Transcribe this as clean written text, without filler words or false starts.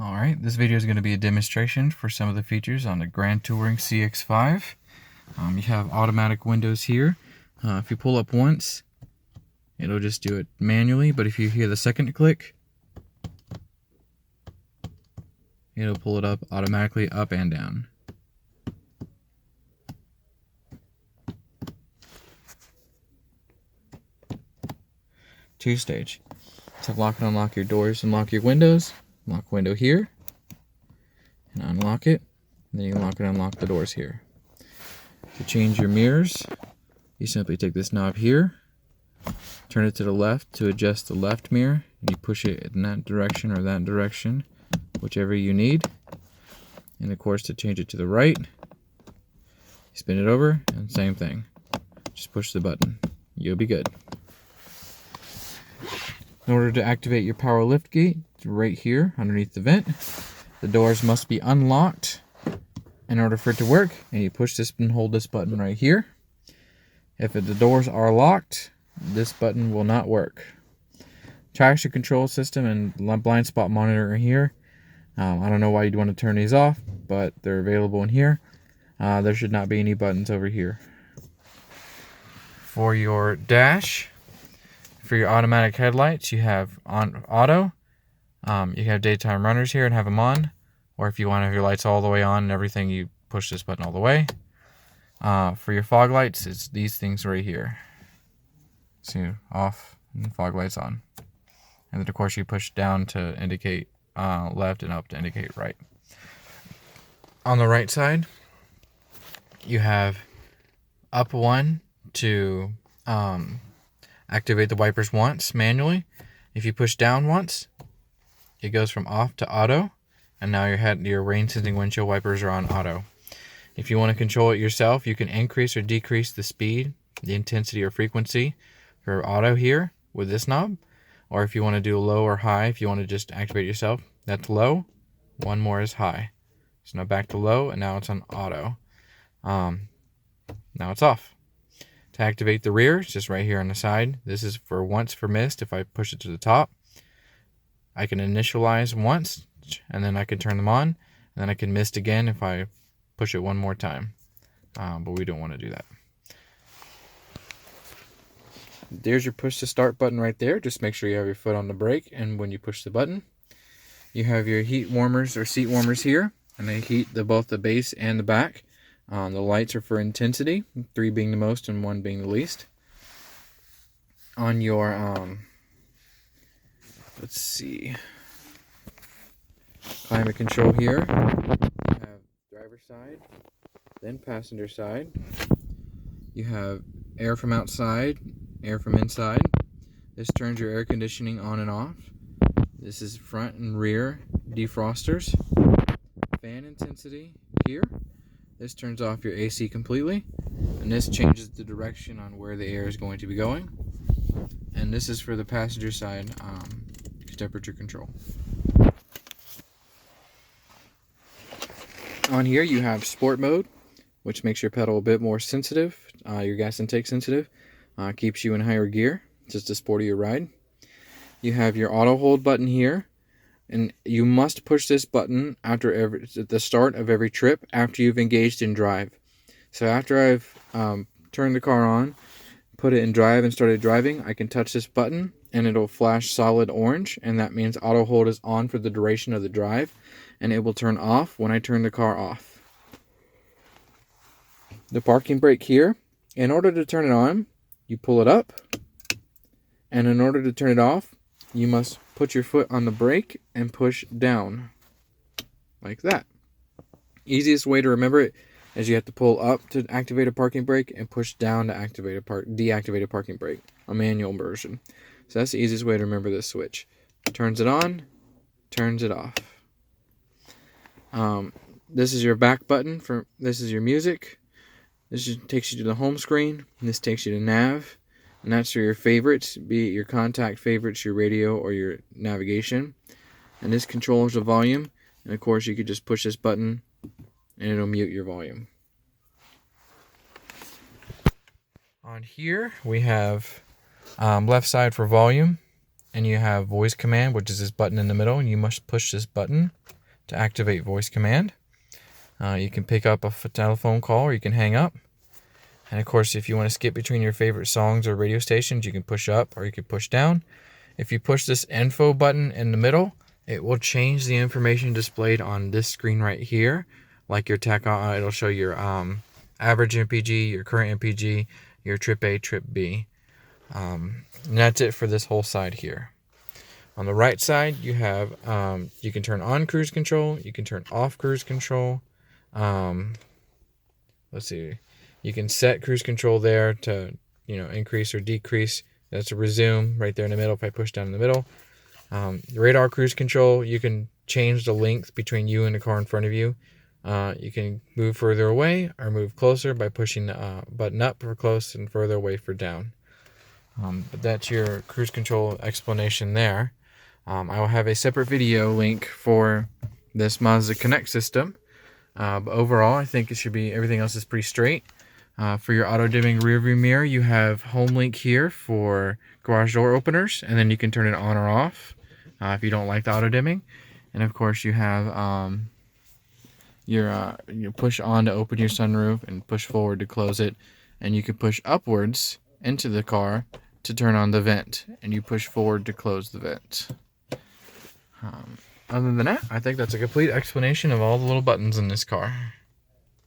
Alright, this video is going to be a demonstration for some of the features on the Grand Touring CX-5. You have automatic windows here. If you pull up once, it'll just do it manually, but if you hear the second click, it'll pull it up automatically up and down. Two-stage. To lock and unlock your doors and lock your windows. Lock window here and unlock it, and then you can lock and unlock the doors here. To change your mirrors, you simply take this knob here, turn it to the left to adjust the left mirror, and you push it in that direction or that direction, whichever you need. And of course, to change it to the right, you spin it over, and same thing. Just push the button. You'll be good. In order to activate your power lift gate, it's right here underneath the vent. The doors must be unlocked in order for it to work, and you push this and hold this button right here. If the doors are locked, this button will not work. Traction control system and blind spot monitor are here. I don't know why you'd want to turn these off, but they're available in here. There should not be any buttons over here. For your dash, for your automatic headlights, you have on auto. You have daytime runners here and have them on. Or if you want to have your lights all the way on and everything, you push this button all the way. For your fog lights, it's these things right here. So off and fog lights on. And then of course you push down to indicate left and up to indicate right. On the right side, you have up one to activate the wipers once manually. If you push down once, it goes from off to auto, and now your rain sensing windshield wipers are on auto. If you want to control it yourself, you can increase or decrease the speed, the intensity or frequency for auto here with this knob. Or if you want to do low or high, if you want to just activate yourself, that's low, one more is high. So now back to low, and now it's on auto. Now it's off. To activate the rear, it's just right here on the side. This is for once for mist. If I push it to the top, I can initialize once, and then I can turn them on, and then I can mist again if I push it one more time. But we don't want to do that. There's your push to start button right there. Just make sure you have your foot on the brake, and when you push the button, you have your heat warmers or seat warmers here, and they heat both the base and the back. The lights are for intensity, 3 being the most and 1 being the least. On your, let's see, climate control here, you have driver side, then passenger side. You have air from outside, air from inside. This turns your air conditioning on and off. This is front and rear defrosters. Fan intensity here. This turns off your AC completely, and this changes the direction on where the air is going to be going. And this is for the passenger side temperature control. On here you have sport mode, which makes your pedal a bit more sensitive, your gas intake sensitive, keeps you in higher gear, just a sportier ride. You have your auto hold button here. And you must push this button at the start of every trip after you've engaged in drive. So after I've turned the car on, put it in drive and started driving, I can touch this button and it'll flash solid orange, and that means auto hold is on for the duration of the drive, and it will turn off when I turn the car off. The parking brake here, in order to turn it on, you pull it up, and in order to turn it off, you must put your foot on the brake and push down, like that. Easiest way to remember it is you have to pull up to activate a parking brake and push down to deactivate a parking brake, a manual version. So that's the easiest way to remember this switch. Turns it on, turns it off. This is your back button. This is your music. This just takes you to the home screen. This takes you to nav. And that's for your favorites, be it your contact favorites, your radio, or your navigation. And this controls the volume. And of course, you could just push this button and it'll mute your volume. On here, we have left side for volume, and you have voice command, which is this button in the middle, and you must push this button to activate voice command. You can pick up a telephone call, or you can hang up. And of course, if you want to skip between your favorite songs or radio stations, you can push up or you can push down. If you push this info button in the middle, it will change the information displayed on this screen right here. Like your tacho, it'll show your average MPG, your current MPG, your trip A, trip B. And that's it for this whole side here. On the right side, you have, you can turn on cruise control, you can turn off cruise control. Let's see, you can set cruise control there to, increase or decrease. That's a resume right there in the middle if I push down in the middle. Radar cruise control, you can change the length between you and the car in front of you. You can move further away or move closer by pushing the button up for close and further away for down. But that's your cruise control explanation there. I will have a separate video link for this Mazda Connect system. But overall, I think it should be, everything else is pretty straight. For your auto dimming rear view mirror, you have home link here for garage door openers, and then you can turn it on or off if you don't like the auto dimming. And of course, you have your push on to open your sunroof and push forward to close it, and you can push upwards into the car to turn on the vent, and you push forward to close the vent. Other than that, I think that's a complete explanation of all the little buttons in this car.